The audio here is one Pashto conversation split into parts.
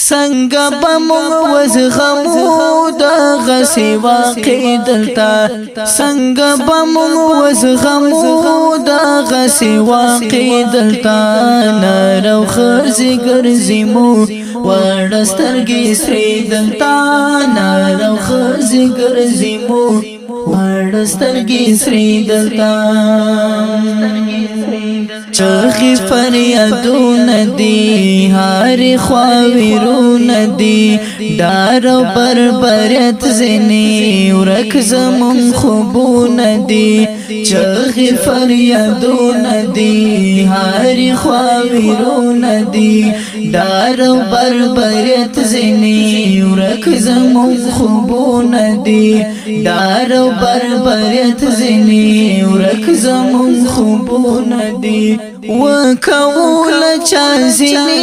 څنګه بمون وزغمو دا غسی واقع دلتا څنګه بمون وزغمو دا غسی واقع دلتا نارو خزي ګرځمو وړسترګي سری دلتا نارو خزي ګرځمو وړسترګي سری دلتا چغی فریادون دی هاری خواویرون دی دارو بربریت زنی ورک زمون خوبون دی چغی فریادون دی هاری خواویرون دی دارو بربریت زنی ورک زمون خوبون دی دارو بربریت زنی ورک زمون خوبون دی وکول چازنی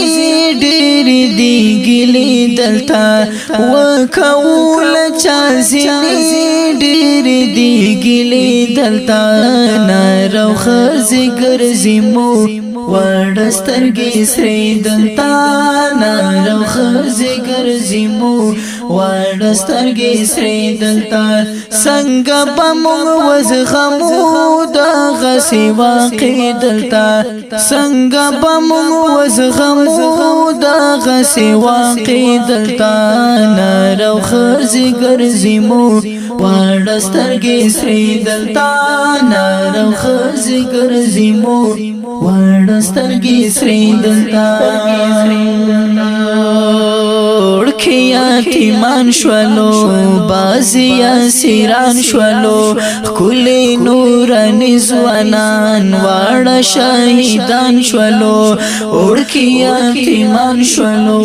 ډېری دی ګلی دلتا وکول چازنی ډېری دی ګلی دلتا نارو خزي ګرځمو وړسترګي سری دلتا نارو خزي ګرځمو وړسترګي سری دلتا څنګه بمون وزغمو دا غسی واقع دلتا څنګه بمون وزغمو دا غسی واقع دلتا نارو خزي ګرځمو وړسترګي سری دلتا نارو خزي ګرځمو وړسترګي سری دلتا یتیمان شولو بازیا سیران شولو کلی نورانی زوانان واړه شهیدان شولو اڑکی یتیمان شولو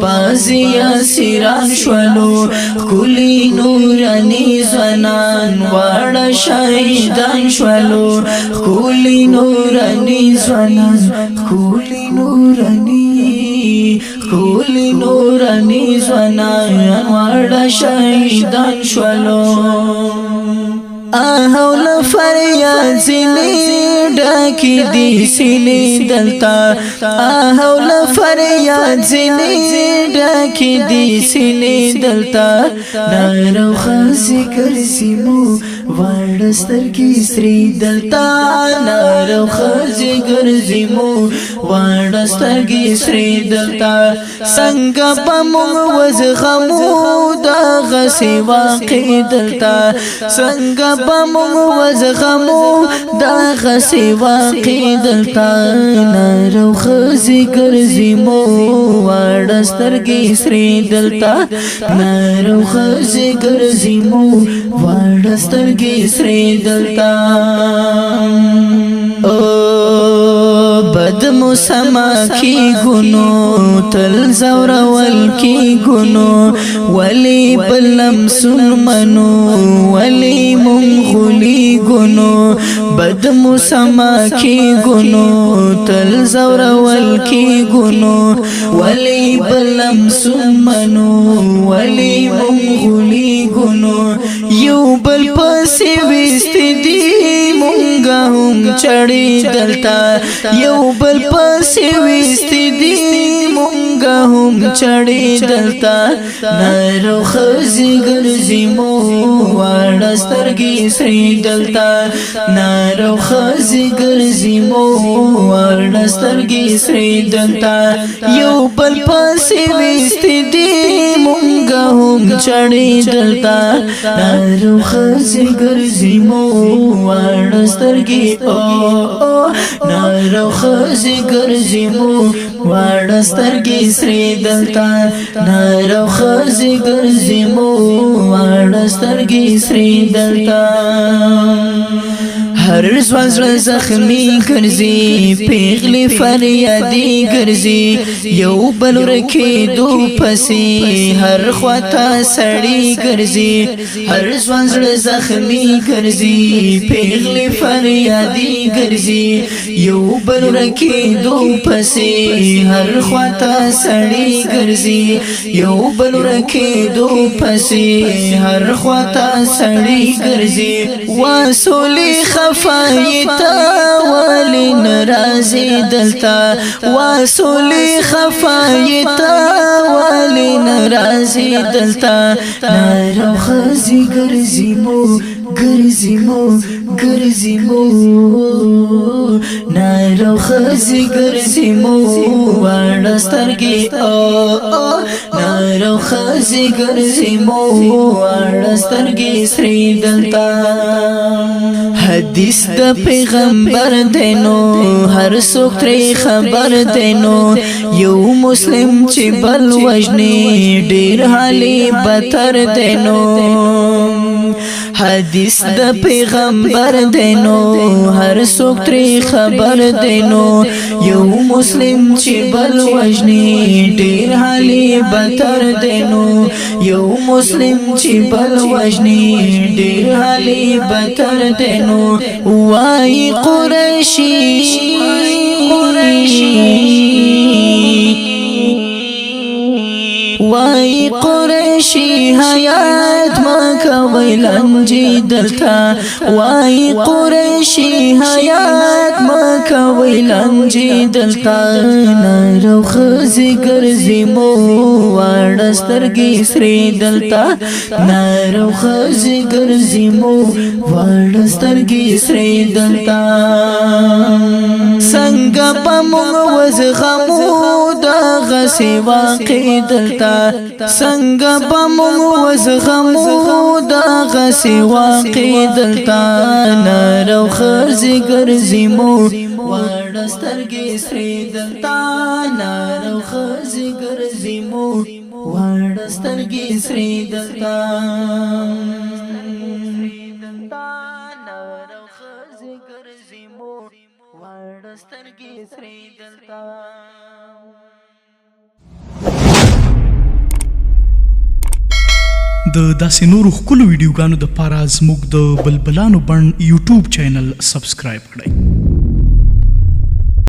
بازیا سیران شولو کلی نورانی زوانان واړه شهیدان شولو کلی نورانی زوانان کلی نورانی کولی نورانی زوانان واړه شهیدان شولو اهول فریاد زینی ډاکی دی سینې دلتا اهول فریاد زینی ډاکی دی سینې دلتا نارو خزي ګرځمو وړسترګي سری دلتا نارو خزي ګرځمو وړسترګي سری دلتا څنګه بمون وزغمو دا غسی واقع دلتا څنګه بمون وزغمو دا غسی واقع دلتا نارو خزي ګرځمو وړسترګي سری دلتا نارو خزي ګرځمو وړسترګي سری دلتا بد مسما کی گنو تل زورول کی گنو ولی بلم سنمنو ولی منغلی گنو بد مسما کی گنو تل زورول کی گنو ولی بلم سنمنو ولی منغلی گنو یو بل پسی وستی دی مونگا هم چڑی دلتا یو بل پسی وستی دی مونگا هم چڑی دلتا نارو خزي ګرځمو وړسترګي سری دلتا نارو خزي ګرځمو وړسترګي سری دلتا یو بل پسی وستی دی مونگا هم چڑی دلتا نارو خزي ګرځمو وړسترګي نارو خزي ګرځمو وړسترګي سری دلتا نارو خزي ګرځمو وړسترګي سری دلتا هر زوازړه زخمی ګرځي پیغلی فریادي ګرځي یو بل ورکه دو پسې هر خواته سړی ګرځي هر زوازړه زخمی ګرځي پیغلی فریادي ګرځي یو بل ورکه دو پسې هر خواته سړی ګرځي یو بل ورکه دو پسې هر خواته سړی ګرځي واسولي خفایتا ولی نرازی دلتا واسولی خفایتا راځي دلتا نارو خزي ګرځي مو ګرځي مو ګرځي مو نارو خزي ګرځي مو وړسترګي او نارو خزي ګرځي مو وړسترګي سری دلتا حدیث د پیغمبر دینو هر څوک ترې خبر دینو یو مسلم چې بل وجني ډیر حالي بدتر دینو حدیث د پیغمبر دینو هر څوک ترې خبر دینو یو مسلم چې بل وجني ډیر حالي بدتر دینو یو مسلم چې بل وجني ډیر حالي بدتر دینو وای قریشی وای قریشی حیات مکا ویلنجی دلتا وای قریشی حیات مکا ویلنجی دلتا نارو خزی گرزی مو وارسترگی سری دلتا نارو خزی گرزی مو وارسترگی سری دلتا سنگ پمونگ وزغمو دا غسی واقع دلتا سنگ پمونگ وزغمو دا غسی واقع دلتا نارو خرزی گرزی مو وارسترگی سری دلتا نارو خرزی گرزی مو وارسترگی سری دلتا نارو خرزی گرزی مو وارسترگی سری دلتا د داسې نورو ښکلو ویډیوګانو دپاره زموږ د بلبلانو بڼ یوټیوب چینل سبسکرایب کړئ.